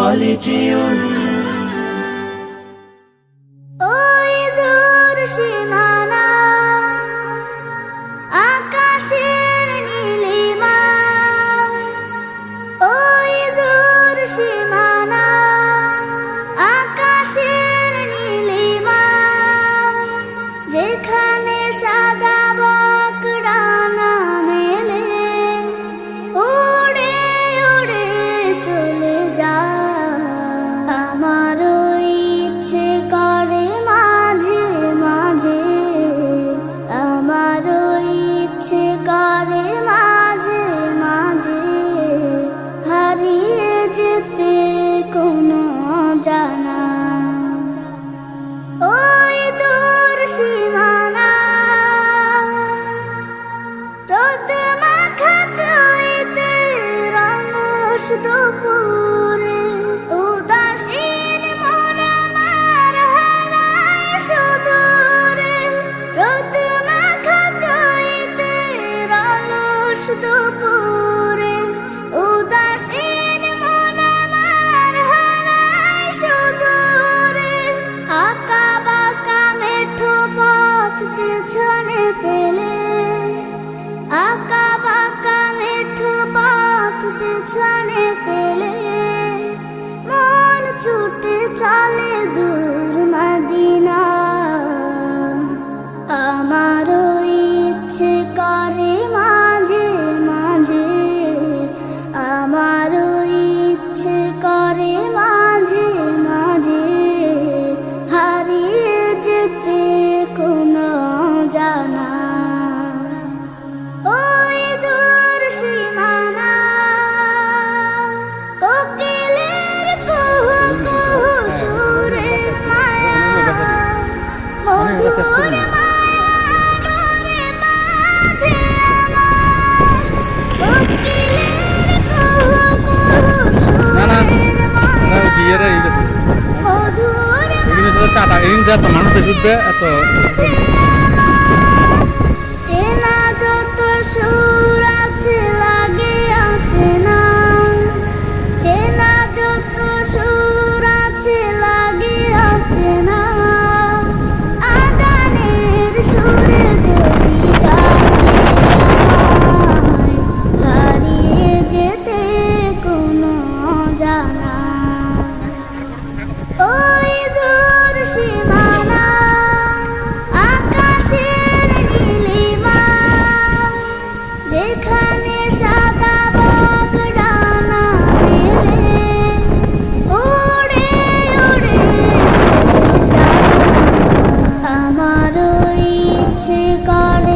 خالدون ওই দূর সীমানা আকাশের নীলিমা, ওই দূর সীমানা আকাশের নীলিমা, যেখানে সাদা বক ডানা মেলে উড়ে উড়ে চলে যায়। আমারও ইচ্ছে করে মাঝে মাঝে, আমারও ইচ্ছে করে মাঝে মাঝে হারিয়ে যেতে কোনো জানা। ওই দূর সীমানা রোদ মাখা চৈতের রঙস দুপুরে, উদাসীন মন আমার হারায় সুদূরে। রোদ মাখা চৈতের রঙস দুপুরে, উদাসীন মন আমার হারায় সুদূরে। আঁকা বাঁকা মেঠো পথ পেছনে ফেলে, আঁকা বাঁকা মেঠো পথ পেছনে ফেলে মন ছুটে চলে দূর মদিনা। আমারও ইচ্ছে করে মাঝে মাঝে, আমারও ইচ্ছে করে মাঝে মাঝে হারিয়ে যেতে কোনো জানা। ওই দূর সীমানা কোকিলের কুহু কুহু সুরের মায়া, মধুর মায়া ডোরে বাঁধে আমার। কোকিলের কুহু কুহু সুরের মায়া, মধুর চেনা যত সুর আছে লাগে অচেনা, চেনা যত সুর আছে লাগে অচেনা। আজানের সুরে যদি ডাকে আমায়, হারিয়ে যেতে কোনো জানা। ওই দূর সীমানা আকাশের নীলিমা, যেখানে সাদা বক ডানা মেলে উড়ে উড়ে চলে যায়। আমারও ইচ্ছে করে